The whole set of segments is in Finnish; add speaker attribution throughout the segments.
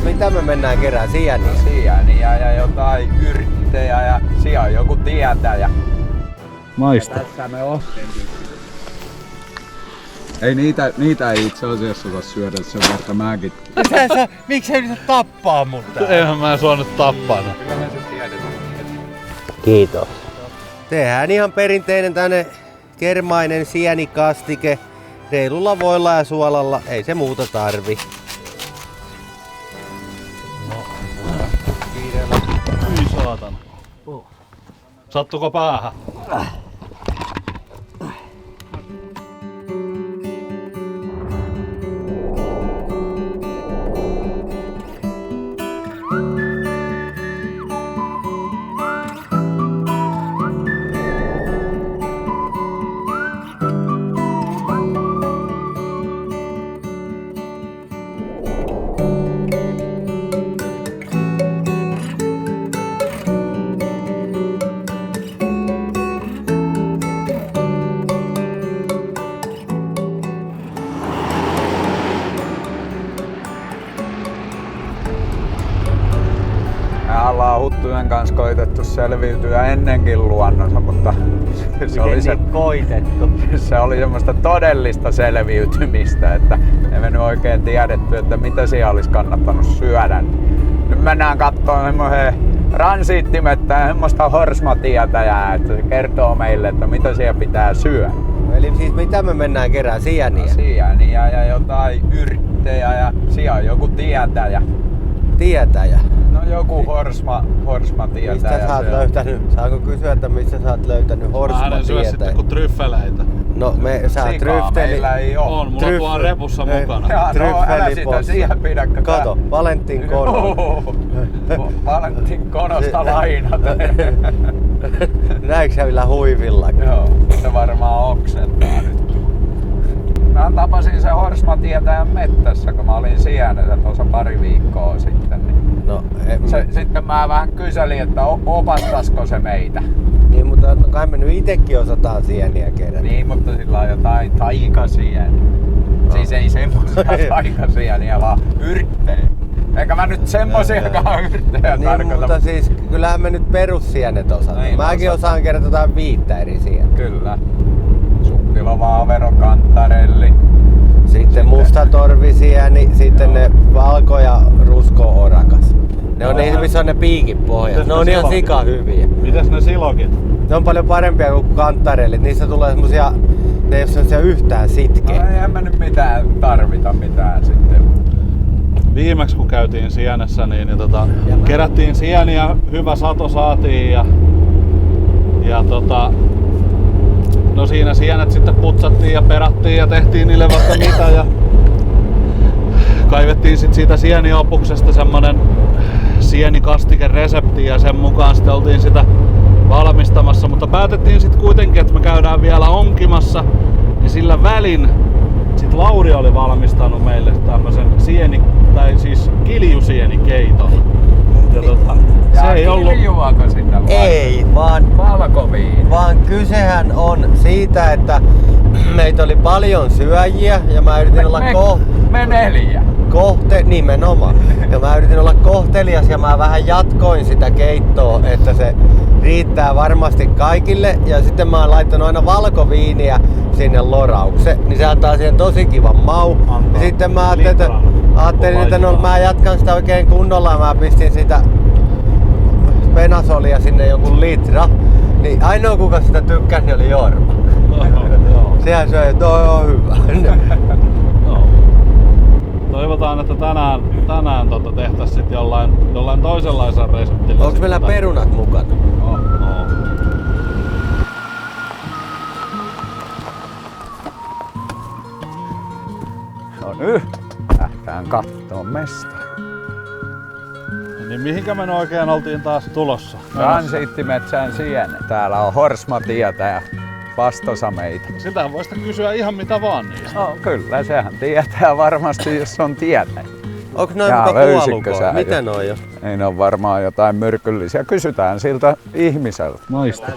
Speaker 1: mitä me mennään kerään? Sieniä?
Speaker 2: Sieniä ja jotain yrttejä ja siellä on joku tietäjä.
Speaker 3: Maista.
Speaker 2: Tässä me ostettiin. Ei niitä ei itse asiassa saa syödä sen verran mäkin.
Speaker 1: Miksi sä yrität tappaa mut täällä?
Speaker 3: Eihän mä sua nyt tappana.
Speaker 2: Kyllä me se tiedetään.
Speaker 1: Kiitos. Tehdään ihan perinteinen tänne kermainen sienikastike. Reilulla voilla ja suolalla. Ei se muuta tarvi.
Speaker 3: Hyi saatana. Sattuko päähän?
Speaker 2: Me ollaan huttujen kanssa koitettu selviytyä ennenkin luonnossa, mutta se oli semmoista todellista selviytymistä, että emme nyt oikein tiedetty, että mitä siellä olisi kannattanut syödä. Nyt mennään katsomaan semmoisen ransiittimettä ja semmoista horsmatietäjää, että se kertoo meille, että mitä siellä pitää syödä.
Speaker 1: Eli siis mitä me mennään kerään? Sieniä?
Speaker 2: Sieniä ja jotain yrttejä ja siellä on joku tietäjä.
Speaker 1: Tietäjä?
Speaker 2: No joku horsmatietäjä.
Speaker 1: Mistä sä oot löytänyt? Saanko kysyä, että missä sä oot löytänyt horsmatietäjä?
Speaker 3: Mä syö sitten kuin tryffeleitä.
Speaker 1: No sä oot tryfteli...
Speaker 2: meillä ei oo.
Speaker 3: On, mulla on tuolla repussa mukana.
Speaker 2: No älä sitä siihen pidäkö.
Speaker 1: Kato, Valentin Kono.
Speaker 2: Valentin Konosta lainat.
Speaker 1: Näinkö sä vielä huivilla?
Speaker 2: Joo, se varmaan oksentaa nyt. Mä tapasin sen horsmatietäjän mettässä, kun mä olin sienessä tuossa pari viikkoa sitten. Niin
Speaker 1: no,
Speaker 2: sitten mä vähän kyselin, että opastaisiko se meitä.
Speaker 1: Niin, mutta kai me nyt itekin osataan sieniä kerätä.
Speaker 2: Niin, mutta sillä on jotain taikasieniä. No. Siis ei semmosia taikasieniä, vaan yrttejä. Eikä mä nyt semmosiakaan yrttejä
Speaker 1: niin,
Speaker 2: tarkoita.
Speaker 1: Mutta siis kyllähän me nyt perussienet osataan. Niin, mäkin osaan kerätä jotain 5 eri sientä.
Speaker 2: Kyllä. Suppilovaavero, kantarelli.
Speaker 1: Sitten musta torvisieni, sitten ne valko- ja rusko-orakas. Ne on ne, missä on ne piikit pohjassa. Ne on ihan sika hyviä.
Speaker 3: Mitäs ne silokit?
Speaker 1: Ne on paljon parempia kuin kantarellit. Niissä tulee semmosia, ne ei oo semmosia yhtään sitkeä.
Speaker 2: No eihän mä nyt tarvita mitään sitten.
Speaker 3: Viimeksi kun käytiin sienessä, niin kerättiin sieniä, hyvä sato saatiin ja no siinä sienet sitten putsattiin ja perattiin ja tehtiin niille vaikka mitä ja kaivettiin sit siitä sieniopuksesta semmonen sienikastikeresepti ja sen mukaan sitten oltiin sitä valmistamassa, mutta päätettiin sitten kuitenkin, että me käydään vielä onkimassa, niin sillä välin sit Lauri oli valmistanut meille tämmösen kiljusienikeiton. Ja se ei ollut...
Speaker 2: Sitä
Speaker 1: ei, vaan kysehän on siitä, että meitä oli paljon syöjiä ja mä yritin olla
Speaker 2: me 4.
Speaker 1: Nimenomaan. Ja mä yritin olla kohtelias ja mä vähän jatkoin sitä keittoa, että se riittää varmasti kaikille. Ja sitten mä oon laittanut aina valkoviiniä sinne loraukseen, niin se antaa siihen tosi kivan mau. Ja sitten mä ajattelin, että no mä jatkan sitä oikein kunnolla ja mä pistin sitä penasolia sinne joku litra. Niin ainoa kuka sitä tykkäsi oli Jorma. Sehän söi, että toi on hyvä.
Speaker 3: Toivotaan, että tänään tehtäis sit jollain toisenlaisella reseptillä.
Speaker 1: Onks meillä perunat mukana?
Speaker 3: Oh.
Speaker 2: No nyt lähtään kattoon mesta.
Speaker 3: Niin mihinkä me oikein oltiin taas tulossa?
Speaker 2: Ransiittimetsän siene. Täällä on horsmatietä ja vastosameita.
Speaker 3: Siltähän voi sitä kysyä ihan mitä vaan niistä.
Speaker 2: No kyllä, sehän tietää varmasti, jos on tietäjä.
Speaker 1: Onko noin muka kuollukoja? Miten on jo?
Speaker 2: Ei ne on varmaan jotain myrkyllisiä. Kysytään siltä ihmiseltä.
Speaker 3: Maista.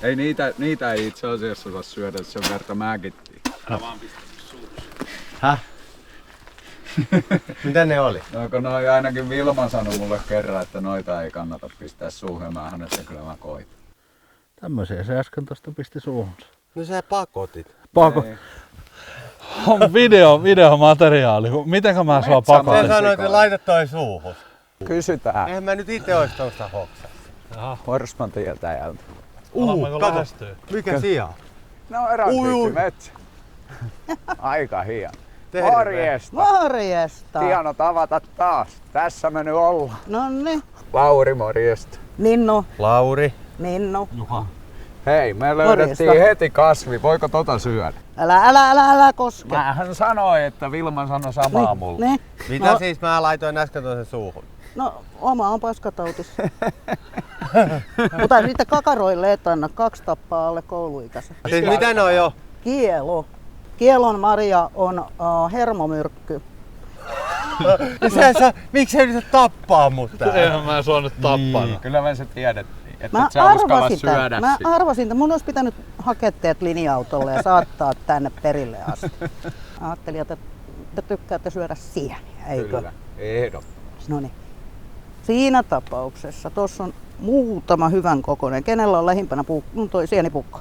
Speaker 2: Ei niitä ei itse asiassa saa syödä sen verran mäkin.
Speaker 3: Älä vaan pistä suussa.
Speaker 1: Häh? Mitä ne oli?
Speaker 2: No kun noi ainakin Vilma sanoi mulle kerran, että noita ei kannata pistää suuhun. Mä sanoin, että kyllä mä koitan.
Speaker 3: Tämmöisiä se äsken tosta pisti suuhunsa.
Speaker 1: No sä pakotit.
Speaker 2: Ei.
Speaker 3: On videomateriaali. Mitenkä mä sua
Speaker 1: Sä
Speaker 3: pakotin?
Speaker 1: sanoit, että laita toi suuhun.
Speaker 2: Kysytään.
Speaker 1: Eihän mä nyt itse ois tosta hoksassa.
Speaker 2: Horsman tietäjältä.
Speaker 1: Kato. Mikä sija?
Speaker 2: No ransiittimetsä. Aika hieno.
Speaker 1: Terve.
Speaker 2: Morjesta.
Speaker 4: Morjesta.
Speaker 2: Hieno tavata taas. Tässä me nyt ollaan.
Speaker 4: Nonni.
Speaker 2: Lauri, morjesta.
Speaker 4: Ninnu.
Speaker 1: Lauri.
Speaker 4: Ninnu.
Speaker 3: Juha.
Speaker 2: Hei, me löydettiin
Speaker 4: Morjesta.
Speaker 2: heti kasvi. Voiko tota syödä?
Speaker 4: Älä koske.
Speaker 2: Mähän sanoi, että Vilma sanoi samaa mulle.
Speaker 4: Ne.
Speaker 1: Mitä
Speaker 4: No,
Speaker 1: siis mä laitoin äsken toisen suuhun?
Speaker 4: no oma on paskatautis. Mutta niitä kakaroille et anna 2 tappaa alle kouluikäisen.
Speaker 1: Siis mitä ne on jo?
Speaker 4: Kielo. Kielon marja on hermomyrkky.
Speaker 1: Miksi sä yrität tappaa mut täällä?
Speaker 3: Eihän mä sua nyt tappanut.
Speaker 2: Kyllä me se tiedettiin, että
Speaker 4: Mä
Speaker 2: et sä uskalla
Speaker 4: arvasin
Speaker 2: syödä
Speaker 4: Mä
Speaker 2: sitä.
Speaker 4: arvasin, että mun olisi pitänyt hakea teet linja-autolle ja saattaa tänne perille asti. Ajattelin, että te tykkäätte syödä sieniä, eikö?
Speaker 2: Kyllä, ehdot.
Speaker 4: No niin. Siinä tapauksessa tuossa on muutama hyvän kokoinen. Kenellä on lähimpänä toi sienipukko?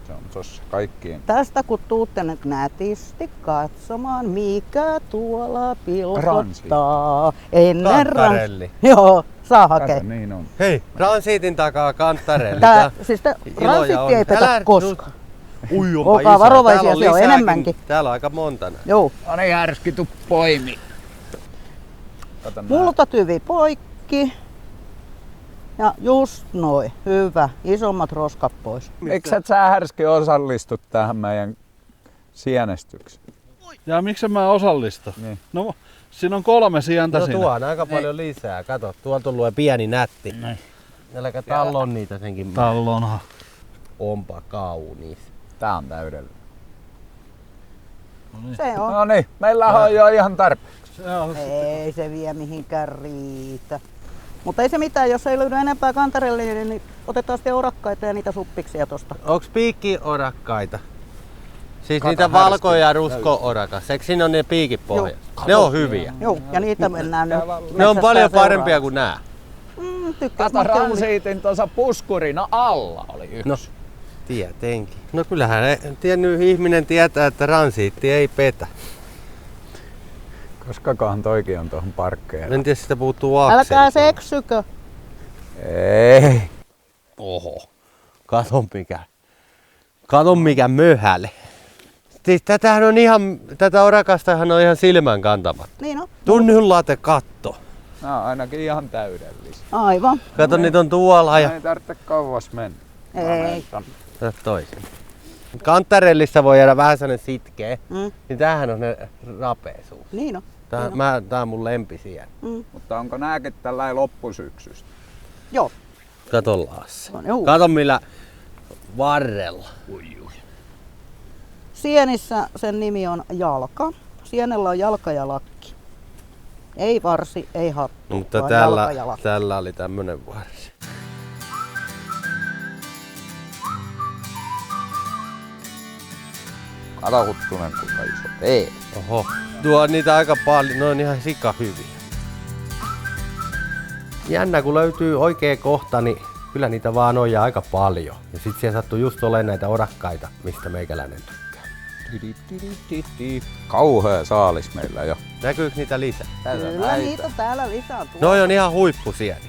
Speaker 2: Se on tossa kaikkien.
Speaker 4: Tästä kun tuutte nyt nätisti katsomaan, mikä tuolla pilkottaa. Ennen
Speaker 1: Kantarelli.
Speaker 4: Joo, saa hakea.
Speaker 2: Kato, niin on.
Speaker 1: Hei, ransiitin takaa kantarelli.
Speaker 4: Siis
Speaker 1: Iloja
Speaker 4: ransitti
Speaker 1: on.
Speaker 4: ei petä
Speaker 1: Älä
Speaker 4: koskaan.
Speaker 1: Ui, onpa
Speaker 4: Olkaa
Speaker 1: iso.
Speaker 4: varovaisia,
Speaker 1: Täällä on
Speaker 4: se on
Speaker 1: lisääkin.
Speaker 4: enemmänkin.
Speaker 1: Täällä on aika monta näitä.
Speaker 4: Joo.
Speaker 2: No niin, härski, tuu poimi. Kato nää.
Speaker 4: Multatyvi poikki. Ja just noin. Hyvä. Isommat roskat pois.
Speaker 2: Miksi et sä härski osallistu tähän meidän sienestykseen?
Speaker 3: Ja miksi mä osallistu?
Speaker 2: Niin.
Speaker 3: No, siinä on 3 sientä
Speaker 1: No
Speaker 3: siinä.
Speaker 1: tuo on aika paljon lisää. Kato, tuolla tulee pieni nätti. Äläkä tallon niitä senkin.
Speaker 3: Tallonha.
Speaker 1: Onpa kaunis.
Speaker 2: Tää on täydellinen.
Speaker 4: Se on.
Speaker 2: No niin, meillä on jo ihan tarpeeksi.
Speaker 4: Ei se vie mihinkään riitä. Mutta ei se mitään, jos ei löydy enempää kantarellia, niin otetaan sitten orakkaita ja niitä suppiksia tosta.
Speaker 1: Onks piikkiorakkaita? Siis
Speaker 2: Kato,
Speaker 1: niitä
Speaker 2: härski.
Speaker 1: valko- ja rusko-orakas. Eikö siinä on ne piikit pohjassa? Ne on hyviä.
Speaker 4: Joo, ja niitä mennään nyt.
Speaker 1: Ne on
Speaker 4: metsästään
Speaker 1: paljon parempia
Speaker 4: seuraavaksi.
Speaker 1: kuin nää.
Speaker 4: Tykkäs
Speaker 2: Kato,
Speaker 4: mä keuli.
Speaker 2: ransiitin tuossa puskurina alla oli yksi.
Speaker 1: No, tietenkin. No kyllähän tiennyt ihminen tietää, että ransiitti ei petä.
Speaker 2: Koskakohan toikin on tuohon parkkeella?
Speaker 1: En tiedä, sitä puuttuu akseli.
Speaker 4: Älkää se eksykö.
Speaker 2: Ei.
Speaker 1: Oho. Kato mikä möhäle. Siis tätä orakastahan on ihan silmän kantamat.
Speaker 4: Niin on.
Speaker 1: Tunnullate katto.
Speaker 2: Nää on ainakin ihan täydellisiä.
Speaker 4: Aivan.
Speaker 1: Kato, niitä on tuolla ja
Speaker 2: Ei tarvitse kauas mennä.
Speaker 4: Ei.
Speaker 1: toisin. Kantarellissa voi jäädä vähän sellainen sitkeä,
Speaker 4: Mm.
Speaker 1: niin tämähän on ne rapeisuus.
Speaker 4: Niin on.
Speaker 1: Tää on mun lempisieni.
Speaker 2: Mutta onko nääkin tällainen loppusyksystä?
Speaker 4: Joo.
Speaker 1: Kato Lasse.
Speaker 4: No, juu.
Speaker 1: Kato millä varrella.
Speaker 4: Sienissä sen nimi on jalka. Sienellä on jalka ja lakki. Ei varsi, ei hattu,
Speaker 1: Mutta
Speaker 4: vaan jalka ja
Speaker 1: tällä,
Speaker 4: lakki.
Speaker 1: tällä oli tämmönen varsi.
Speaker 2: Kato Huttunen kuinka iso. Ei.
Speaker 1: Oho. Tuo on niitä aika paljon, ne on ihan sika hyviä. Jännä kun löytyy oikea kohta, niin kyllä niitä vaan on ja aika paljon. Ja sit siellä sattuu just olemaan näitä orakkaita, mistä meikäläinen tykkää.
Speaker 2: Kauhea saalis meillä jo.
Speaker 1: Näkyykö niitä lisää?
Speaker 4: Kyllä niitä täällä lisää tuo.
Speaker 1: Noi on ihan huippusieni.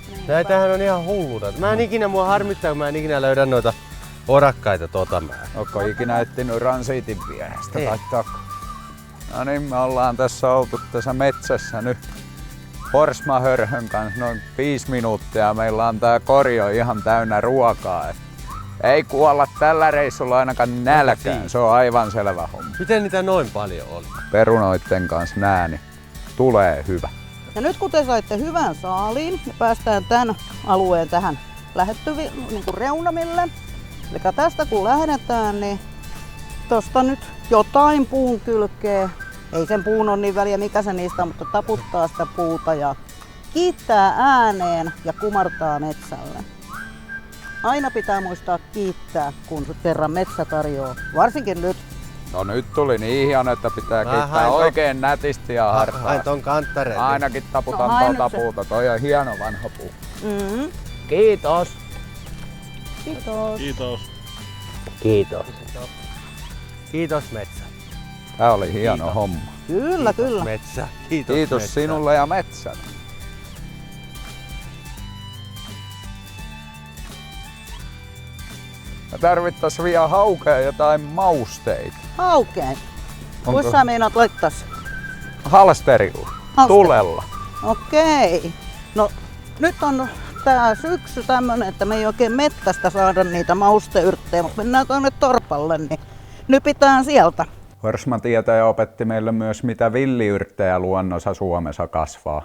Speaker 4: Niinpä.
Speaker 1: Näitähän on ihan hulluta. Mua harmittaa, kun mä en ikinä löydä noita orakkaita määrää.
Speaker 2: Onko ikinä etsinyt ransiitin vierestä
Speaker 1: Ei.
Speaker 2: tai takaa? No niin, me ollaan tässä oltu tässä metsässä nyt Horsma-hörhön kanssa noin 5 minuuttia. Meillä on tää korjo ihan täynnä ruokaa. Ei kuolla tällä reissulla ainakaan nälkään, se on aivan selvä homma.
Speaker 1: Miten niitä noin paljon oli?
Speaker 2: Perunoitten kanssa nää, niin tulee hyvä.
Speaker 4: Ja nyt kun te saitte hyvän saaliin, niin päästään tämän alueen tähän niin reunamille. Eli tästä kun lähdetään, niin tosta nyt jotain puun kylkee. Ei sen puun ole niin väliä mikä se niistä on, mutta taputtaa sitä puuta ja kiittää ääneen ja kumartaa metsälle. Aina pitää muistaa kiittää, kun kerran metsä tarjoaa, varsinkin nyt
Speaker 2: No nyt tuli niin hieno, että pitää
Speaker 1: Vähän
Speaker 2: kiittää
Speaker 1: to-
Speaker 2: oikein nätisti ja hartaan.
Speaker 1: Hain ton kanttareen.
Speaker 2: Ainakin taputan
Speaker 4: No, hain
Speaker 2: tuota
Speaker 4: nyt se.
Speaker 2: puuta. Toi on hieno vanha puu.
Speaker 4: Mm.
Speaker 2: Kiitos.
Speaker 4: Kiitos.
Speaker 3: Kiitos.
Speaker 2: Kiitos.
Speaker 1: Kiitos metsä.
Speaker 2: Tää oli hieno
Speaker 1: Kiitos.
Speaker 2: homma.
Speaker 4: Kyllä, kyllä.
Speaker 1: Metsä. Kiitos,
Speaker 2: Kiitos
Speaker 1: metsä.
Speaker 2: sinulle ja metsän. Me tarvittais vielä haukea jotain mausteita.
Speaker 4: Haukeen.
Speaker 2: Onko
Speaker 4: Kuinka sä meinaat laittaa sen?
Speaker 2: halsterilla?
Speaker 4: Halsterilla.
Speaker 2: Tulella.
Speaker 4: Okei. No nyt on tää syksy tämmönen, että me ei oikein mettästä saada niitä mausteyrttejä, mutta mennään tuonne torpalle, niin nypitään sieltä.
Speaker 2: Horsma-tietäjä opetti meille myös, mitä villiyrttejä luonnossa Suomessa kasvaa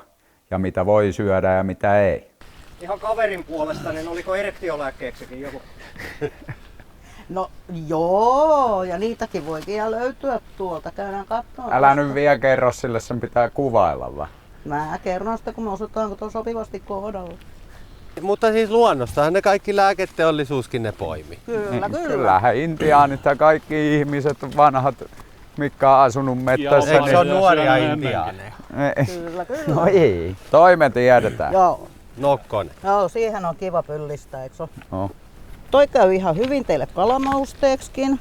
Speaker 2: ja mitä voi syödä ja mitä ei.
Speaker 5: Ihan kaverin puolesta, niin oliko erektiolääkkeeksikin joku?
Speaker 4: No joo, ja niitäkin voi vielä löytyä tuolta. Käydään katsomaan.
Speaker 2: Älä nyt vielä kerro sille, sen pitää kuvailla vaan.
Speaker 4: Mä kerron sitä, kun me osutaanko tuon sopivasti kohdalla.
Speaker 1: Mutta siis luonnostahan ne kaikki lääketeollisuuskin ne poimi.
Speaker 4: Kyllä, kyllä.
Speaker 2: Kyllähän intiaanit ja kaikki ihmiset vanhat, mitkä on asunut mettässä.
Speaker 1: Eikö se ole
Speaker 3: Ja
Speaker 1: nuoria
Speaker 3: syönyt
Speaker 1: intiaaneja?
Speaker 4: Kyllä, kyllä.
Speaker 2: No ei. Toi me tiedetään.
Speaker 4: Joo.
Speaker 1: Nokkonen.
Speaker 4: Joo, siihen on kiva pyllistää, eikö ole?
Speaker 2: No.
Speaker 4: Toi käy ihan hyvin teille kalamausteeksikin.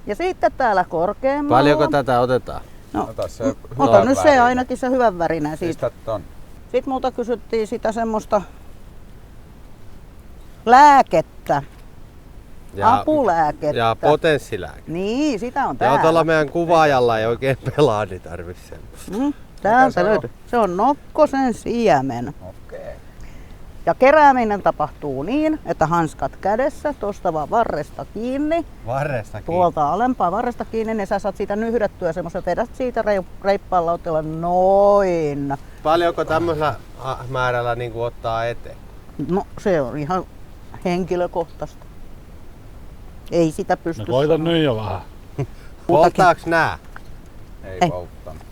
Speaker 4: Ja sitten täällä korkeammalla.
Speaker 1: Paljonko tätä otetaan?
Speaker 4: No,
Speaker 2: Ota se
Speaker 4: ota
Speaker 2: hyvän
Speaker 4: nyt se
Speaker 2: värinen.
Speaker 4: ainakin se hyvän värinen siitä.
Speaker 2: Pistä ton.
Speaker 4: Sitten multa kysyttiin sitä semmoista lääkettä, apulääkettä.
Speaker 1: Ja potenssilääke.
Speaker 4: Niin, sitä on
Speaker 1: Ja
Speaker 4: täällä.
Speaker 1: tuolla meidän kuvaajalla ei oikein pelaa, niin tarvitse semmoista.
Speaker 4: Täältä
Speaker 2: se on?
Speaker 4: löytyy. Se on nokkosen siemen.
Speaker 2: Okei.
Speaker 4: Ja kerääminen tapahtuu niin, että hanskat kädessä, tuosta vaan varresta kiinni,
Speaker 1: Varrestakin.
Speaker 4: tuolta alempaa varresta kiinni, niin sä saat siitä nyhdettyä semmoisen, vedät siitä reippaalla otella noin.
Speaker 1: Paljonko tämmöisellä määrällä niin kuin ottaa eteen?
Speaker 4: No se on ihan henkilökohtaista. Ei sitä pysty
Speaker 3: No koitan
Speaker 4: sanoa.
Speaker 3: nyt jo vähän.
Speaker 1: Poltaaks nää?
Speaker 2: Ei
Speaker 4: Ei.
Speaker 2: polttanut.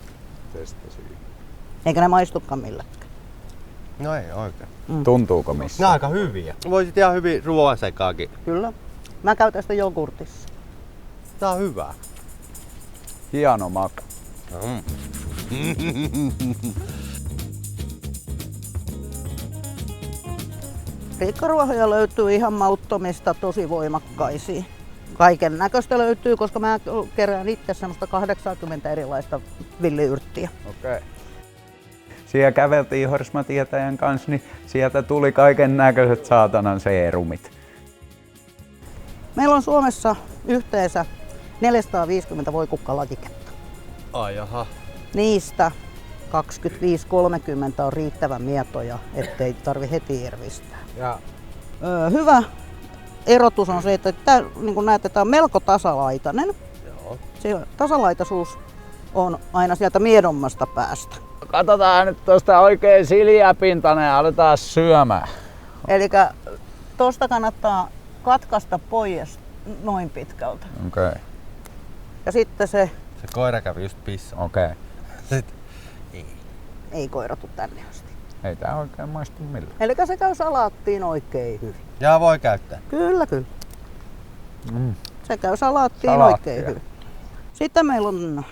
Speaker 2: Testasin.
Speaker 4: Eikä ne maistukaan millekään.
Speaker 1: No ei oikein.
Speaker 2: Tuntuuko
Speaker 1: Nää on
Speaker 2: missään?
Speaker 1: aika hyviä. Voisit ihan hyvin ruoan sekaakin.
Speaker 4: Kyllä. Mä käytän sitä jogurtissa.
Speaker 1: Tää on hyvää.
Speaker 2: Hieno maku.
Speaker 4: Riikkaruohoja löytyy ihan mauttomista, tosi voimakkaisia. Kaiken näköistä löytyy, koska mä kerään itse semmoista 80 erilaista villiyrttiä.
Speaker 2: Okei. Siellä käveltiin Horsma-tietäjän kanssa, niin sieltä tuli kaiken näköiset saatanan seerumit.
Speaker 4: Meillä on Suomessa yhteensä 450 voikukkalajiketta.
Speaker 1: Ai jaha.
Speaker 4: Niistä 25-30 on riittävän mietoja, ettei tarvi heti irvistää.
Speaker 1: Ja
Speaker 4: Hyvä erotus on se, että tää, niin kuin näette, tämä on melko tasalaitainen.
Speaker 1: joo.
Speaker 4: Se tasalaitaisuus on aina sieltä miedommasta päästä.
Speaker 2: Katsotaan nyt tuosta oikein siljäpintainen ja aletaan syömään.
Speaker 4: Eli tuosta kannattaa katkaista pois noin pitkältä.
Speaker 2: Okei.
Speaker 4: Ja sitten se
Speaker 1: Se koira kävi just pissaan.
Speaker 2: Okei.
Speaker 1: Sitten
Speaker 4: ei koiratu tänne asti.
Speaker 2: Ei tää oikein maistu millään.
Speaker 4: Eli se käy salaattiin oikein hyvin.
Speaker 1: ja voi käyttää.
Speaker 4: Kyllä, kyllä. Se käy salaattiin
Speaker 2: Salaattia.
Speaker 4: oikein hyvin. Sitten meillä on...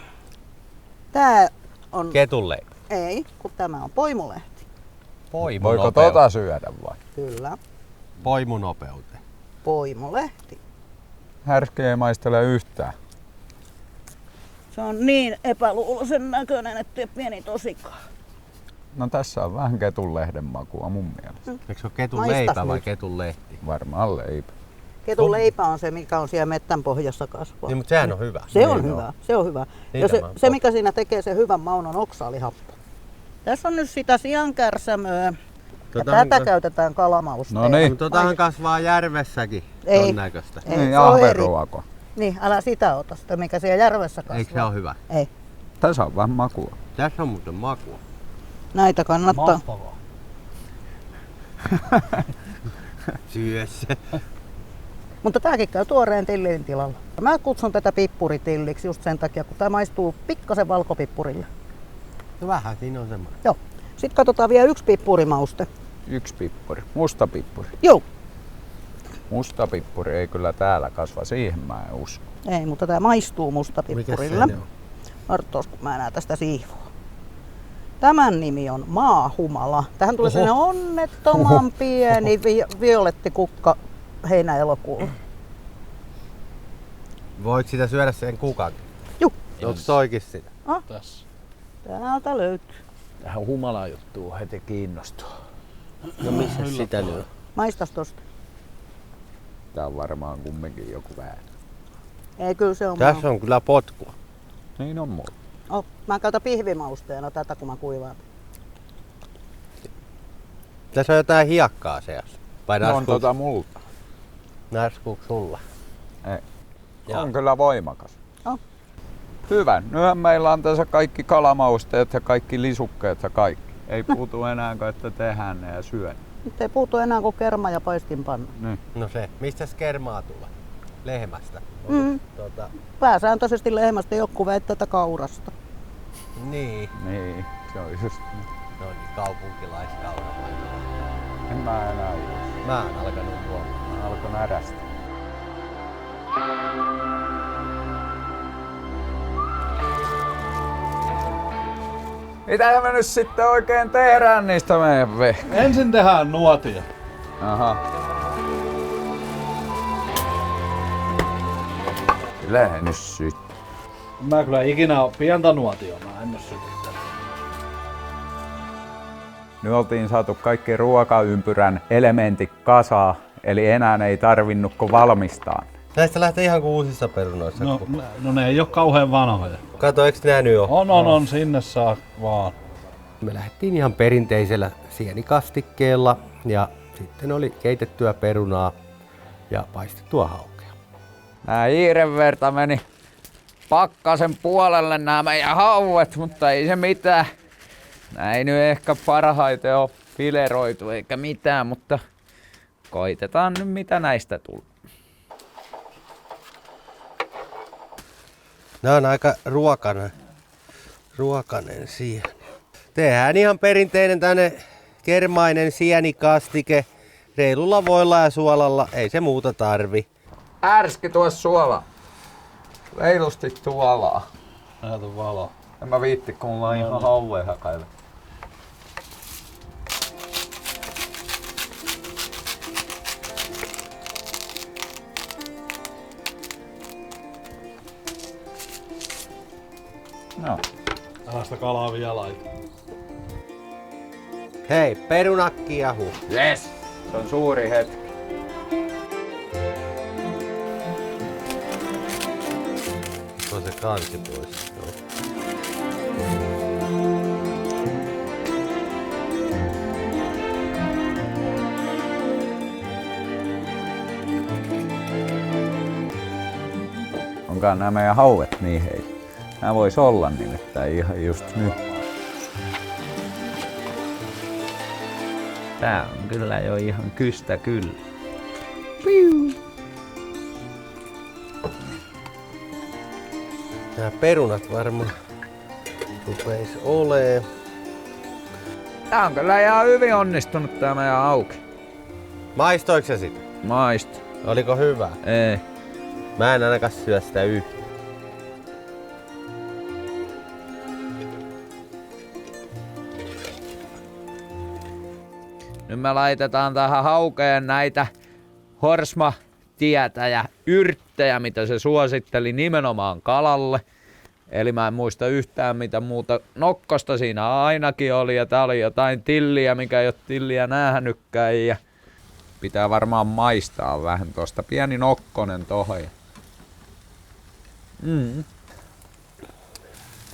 Speaker 4: Tää on...
Speaker 1: Ketulle.
Speaker 4: Ei, kun tämä on poimulehti.
Speaker 2: Voiko tota syödä vai?
Speaker 4: Kyllä,
Speaker 1: Poimunopeuteen.
Speaker 4: poimulehti.
Speaker 2: Härski ei maistele yhtään.
Speaker 4: Se on niin epäluuloisen näköinen, ettei pieni tosikaan.
Speaker 2: No tässä on vähän ketunlehden makua mun mielestä.
Speaker 1: Eikö se ole ketun
Speaker 4: Maistas
Speaker 1: leipä vai
Speaker 4: nyt.
Speaker 1: ketun lehti?
Speaker 2: Varmaan leipä.
Speaker 4: Ketun leipä on se, mikä on siellä mettän pohjassa kasvaa.
Speaker 1: Niin, mutta sehän on hyvä.
Speaker 4: Se on
Speaker 2: Niin
Speaker 4: hyvä, se on hyvä.
Speaker 1: Niitä
Speaker 4: Ja se,
Speaker 1: mä oon
Speaker 4: se, mikä siinä tekee sen hyvän maun, on oksaalihappo. Tässä on nyt sitä siankärsämöä. Ja
Speaker 1: Totahan
Speaker 4: tätä
Speaker 1: ka-
Speaker 4: käytetään kalamausteena.
Speaker 2: No niin.
Speaker 1: Mutta totahan kasvaa järvessäkin.
Speaker 4: Ei.
Speaker 1: Ton näköistä.
Speaker 4: Ei,
Speaker 2: Niin,
Speaker 4: se on eri.
Speaker 2: ahvenruoko.
Speaker 4: Niin, älä sitä ota, sitä mikä siellä järvessä kasvaa.
Speaker 1: Eikö se ole hyvä?
Speaker 4: Ei.
Speaker 2: Tässä on vähän makua.
Speaker 1: Tässä on muuten makua.
Speaker 4: Näitä kannattaa.
Speaker 1: Syö se.
Speaker 4: Mutta tääkin käy tuoreen tillin tilalla. Mä kutsun tätä pippuritilliksi just sen takia, kun tää maistuu pikkasen valkopippurille.
Speaker 1: No vähän, siinä on semmoinen.
Speaker 4: Joo. Sitten katsotaan vielä yksi pippurimauste.
Speaker 2: Yksi pippuri. Musta pippuri.
Speaker 4: Joo.
Speaker 2: Mustapippuri ei kyllä täällä kasva, siihen mä en usko.
Speaker 4: Ei, mutta tää maistuu
Speaker 1: Mikä
Speaker 4: mustapippurilla.
Speaker 1: se on?
Speaker 4: Arttos, kun mä enää tästä siivoa. Tämän nimi on maahumala. Tähän tulee sellainen onnettoman pieni violettikukka heinä-elokuulla.
Speaker 1: Voiko sitä syödä sen kukankin?
Speaker 4: Juh.
Speaker 1: Onko toikin sitä?
Speaker 3: Tässä.
Speaker 4: Täältä löytyy.
Speaker 3: Tähän humalajuttuun heti kiinnostuu.
Speaker 1: No missä sitä nyt?
Speaker 4: Maistas tosta.
Speaker 2: Tää on varmaan kumminkin joku väärä.
Speaker 4: Ei, kyllä se on
Speaker 1: Tässä on kyllä potkua.
Speaker 2: Niin on mulla.
Speaker 4: Mä käytän pihvimausteena tätä, kun mä kuivaan.
Speaker 1: Tässä on jotain hiekkaa seassa. Vai
Speaker 2: Ne on multa.
Speaker 1: Narskuuko sulla?
Speaker 2: Ei.
Speaker 1: Joo.
Speaker 2: On kyllä voimakas.
Speaker 4: On.
Speaker 2: Hyvä. Nythän meillä on tässä kaikki kalamausteet ja kaikki lisukkeet ja kaikki. Ei puutu enää, kun että tehdään ne ja syön.
Speaker 4: Nyt ei puutu enää kuin kerma ja paistinpanna.
Speaker 2: Niin.
Speaker 1: No se. Mistä kermaa tulee? Lehmästä.
Speaker 4: Mm. Pääsääntöisesti lehmästä, joku väittää, että kaurasta.
Speaker 1: Niin.
Speaker 2: Niin, se on just.
Speaker 1: No niin, kaupunkilaiskaura.
Speaker 2: En mä enää juo.
Speaker 1: Mä oon alkanut juomaan.
Speaker 2: Mä alkoi närästä. Mitä me nyt sitten oikein tehdään niistä meidän vehkeistä?
Speaker 3: Ensin tehdään nuotia.
Speaker 2: Aha. Kyllä nyt sitten.
Speaker 3: Mä kyllä ikinä pientä nuotioa, mä en oo sytyttänyt.
Speaker 2: Nyt oltiin saatu kaikki ruokaympyrän elementit kasaan, eli enää ei tarvinnut kuin valmistaa.
Speaker 1: Näistä lähtee ihan kuin uusissa perunoissa.
Speaker 3: No ne ei oo kauhean vanhoja.
Speaker 1: Kato, eikö nää nyt oo?
Speaker 3: On, sinne saa vaan.
Speaker 1: Me lähdettiin ihan perinteisellä sienikastikkeella ja sitten oli keitettyä perunaa ja paistettua haukea.
Speaker 2: Nää hiirenverta meni pakkasen puolelle nämä meidän hauet, mutta ei se mitään. Nää ei nyt ehkä parhaiten ole fileroitu eikä mitään, mutta koitetaan nyt mitä näistä tulee.
Speaker 1: Nää on aika ruokanen sieni. Tehdään ihan perinteinen tänne kermainen sienikastike reilulla voilla ja suolalla. Ei se muuta tarvi.
Speaker 2: Ärski tuo suola. Reilusti suolaa.
Speaker 3: Näytä valoa.
Speaker 2: En mä viitti, kun mulla on ihan haueen hakailla. No.
Speaker 3: Tällaista kalaa vielä laita.
Speaker 1: Hei, perunakki jahu.
Speaker 2: Yes! Se on suuri hetki.
Speaker 1: Se on se kansi pois. Joo.
Speaker 2: Onkaan nämä meidän hauet niin hei. Nää vois olla nimittäin ihan just nyt. Tää on kyllä jo ihan kystä kyllä.
Speaker 1: Nämä perunat varmaan rupeis olee.
Speaker 2: Tää on kyllä ihan hyvin onnistunut tää meidän auki.
Speaker 1: Maistoiko se sitä?
Speaker 2: Maistu.
Speaker 1: Oliko hyvä?
Speaker 2: Ei.
Speaker 1: Mä en ainakaan syö sitä yhtä.
Speaker 2: Nyt me laitetaan tähän haukeen näitä horsma-tietä ja yrttejä, mitä se suositteli nimenomaan kalalle. Eli mä en muista yhtään mitä muuta. Nokkosta siinä ainakin oli ja tää oli jotain tilliä, mikä ei ole tilliä nähnytkään. Ja pitää varmaan maistaa vähän tosta. Pieni nokkonen tohon.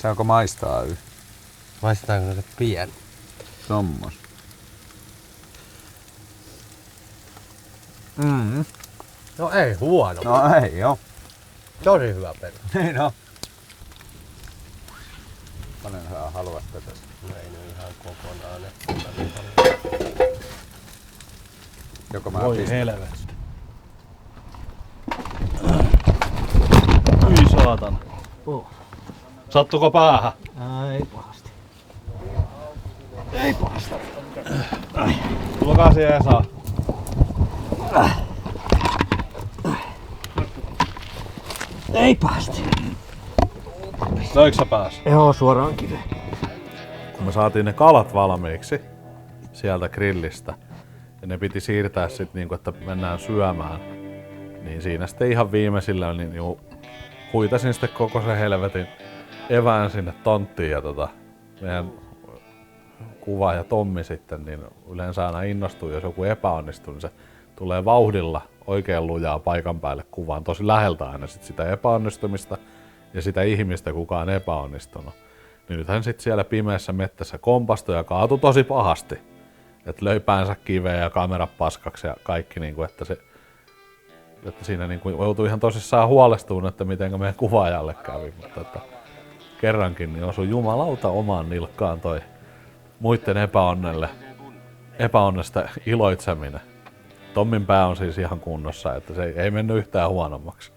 Speaker 2: Saanko maistaa yhtä?
Speaker 1: Maistetaanko se pieni?
Speaker 2: Tommos.
Speaker 1: No ei huono.
Speaker 2: No ei oo.
Speaker 1: Tosi hyvä peruna.
Speaker 2: Niin on. Paljon sä haluat tätä?
Speaker 1: No ei nyt ihan kokonaan.
Speaker 2: Joko mä
Speaker 3: Voi
Speaker 2: pistän?
Speaker 3: helvetti. Hyi saatana. Sattuko päähän?
Speaker 1: Ei pahasti.
Speaker 3: Ei pahasta. Tulkaa siihen Esa.
Speaker 4: Ei päästi.
Speaker 3: Löikö sä pääs?
Speaker 1: Joo, suoraan kiveen.
Speaker 3: Kun me saatiin ne kalat valmiiksi sieltä grillistä ja ne piti siirtää sitten niinku, että mennään syömään, niin siinä sitten ihan viimeisillä niin huitasin sitten koko se helvetin evään sinne tonttiin ja meidän kuvaaja Tommi sitten niin yleensä aina innostuu, jos joku epäonnistuu, niin se tulee vauhdilla oikein lujaa paikan päälle kuvaan tosi läheltä aina sit sitä epäonnistumista ja sitä ihmistä, kuka on epäonnistunut. Niin nyt hän sitten siellä pimeässä mettässä kompastui ja kaatui tosi pahasti. Että löi päänsä kiveen ja kamera paskaksi ja kaikki, niin kuin, että siinä niin kuin joutui ihan tosissaan huolestumaan, että miten meidän kuvaajalle kävi. Mutta että kerrankin niin osui jumalauta omaan nilkkaan toi muiden epäonnesta iloitseminen. Tommin pää on siis ihan kunnossa, että se ei mennyt yhtään huonommaksi.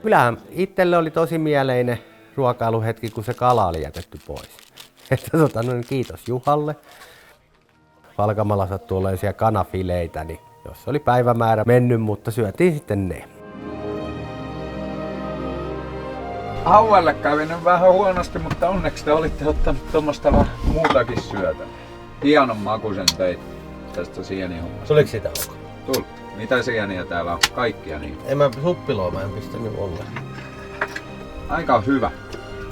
Speaker 1: Kyllähän itselle oli tosi mieleinen ruokailuhetki, kun se kala oli jätetty pois. Että kiitos Juhalle. Valkamalla sattui olemaan siellä kanafileitä, niin jos oli päivämäärä mennyt, mutta syötiin sitten ne.
Speaker 2: Auvalle kävi nyt vähän huonosti, mutta onneksi te olitte ottanut tuommoista vähän muutakin syötä. Hienon makuisen teit tästä sienihommasta.
Speaker 1: Tuliko sitä ok?
Speaker 2: Tuli. Mitä sieniä täällä on? Kaikkia niin.
Speaker 1: En mä suppiloa, mä en pistänyt ollenkaan.
Speaker 2: Aika hyvä.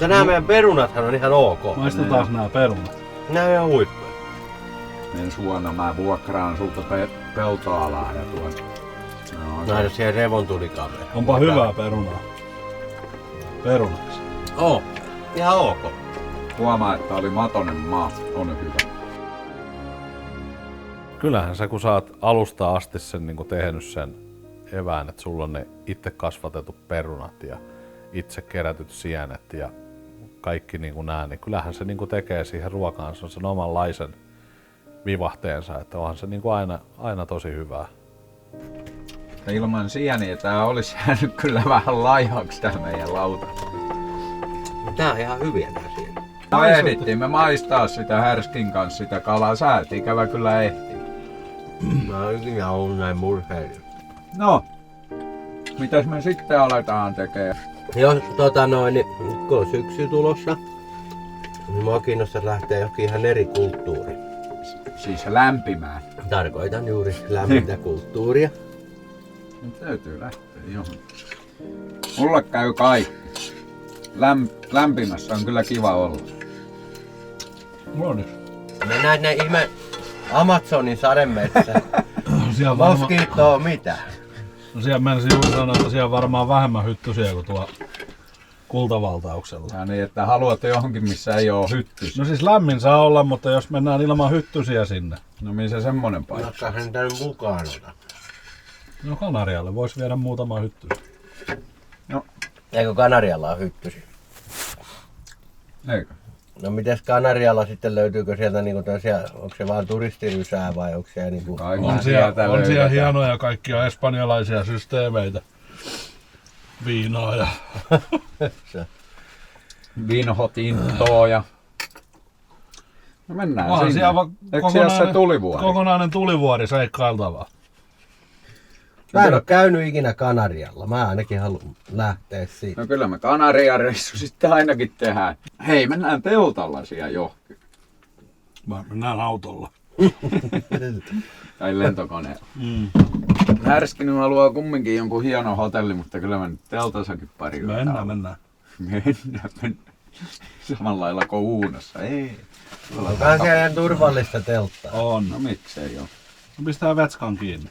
Speaker 1: Nämä meidän perunathan on ihan ok.
Speaker 3: Maistetaan nää perunat.
Speaker 1: Nää on ihan huippuja.
Speaker 2: Ensi vuonna mä vuokraan sulta peltoalaa ja tuon.
Speaker 1: Nää on siellä revontulikamera.
Speaker 3: Onpa hyvää perunaa. Perunaksi.
Speaker 1: Ihan ok.
Speaker 2: Huomaa, että oli matonen maa. On hyvä.
Speaker 3: Kyllähän sä kun sä oot alusta asti sen niin tehnyt sen evään, että sulla on ne itse kasvatetut perunat ja itse kerätyt sienet ja kaikki niin nää, niin kyllähän se niin tekee siihen ruokaan sen omanlaisen vivahteensa, että onhan se niin aina tosi hyvää.
Speaker 2: Ilman sieniä tää olisi jäänyt kyllä vähän laihaksi tää meidän lauta.
Speaker 1: Tää on ihan hyviä nää sieniä.
Speaker 2: No ehdittiin me maistaa sitä härskin kanssa sitä kalaa. Sä et ikävä kyllä ehti.
Speaker 1: Mä oon ikinä ollut näin murheilija.
Speaker 2: No, mitäs me sitten aletaan tekee?
Speaker 1: Jos kun on syksy tulossa, niin mua kiinnostaa lähteä johonkin ihan eri kulttuuriin.
Speaker 2: Siis lämpimään.
Speaker 1: Tarkoitan juuri lämmintä kulttuuria.
Speaker 2: Nyt täytyy lähteä johon. Mulle käy kaikki. Lämpimässä on kyllä kiva olla.
Speaker 3: No niin.
Speaker 1: Mennään ne ihme Amazonin sademetsä. Moskiittoa mitä?
Speaker 3: No siellä mennessä juuri sanoa, että siellä on varmaan vähemmän hyttysiä kuin tuo kultavaltauksella.
Speaker 2: Ja niin, että haluat johonkin, missä ei oo hyttys.
Speaker 3: No siis lämmin saa olla, mutta jos mennään ilman hyttysiä sinne.
Speaker 2: No missä semmonen paikka?
Speaker 1: Nakkaa sen tänne mukaan ota.
Speaker 3: No Kanarialle voisi viedä muutama hyttys.
Speaker 2: No,
Speaker 1: Eikö Kanarialla on hyttysi?
Speaker 2: eikö?
Speaker 1: No mites Kanarialla sitten löytyykö sieltä niinku tämmösiä, onko se vaan turistirysää vai onko siellä niinku...
Speaker 3: On siellä hienoja kaikkia espanjalaisia systeemeitä. Viinaa ja...
Speaker 2: Vinhotintoa ja... No mennään sinne. Eikö siellä se tulivuori?
Speaker 3: Kokonainen tulivuori seikkailtavaa.
Speaker 1: Mä en oo käynyt ikinä Kanarialla, mä ainakin haluan lähteä siitä.
Speaker 2: No kyllä me Kanaria-reissu sitten ainakin tehdään. Hei, mennään teltalla siellä johonkin.
Speaker 3: Mennään autolla.
Speaker 2: Tai lentokoneella. Härskinen haluaa kumminkin jonkun hienon hotelli, mutta kyllä me nyt teltassakin pari yötä.
Speaker 3: Mennään.
Speaker 2: Samalla lailla kuin Uunossa. Ei.
Speaker 1: Onkaan siellä turvallista telttaa.
Speaker 3: On.
Speaker 2: No miksei oo.
Speaker 3: Pistää vetskan kiinni.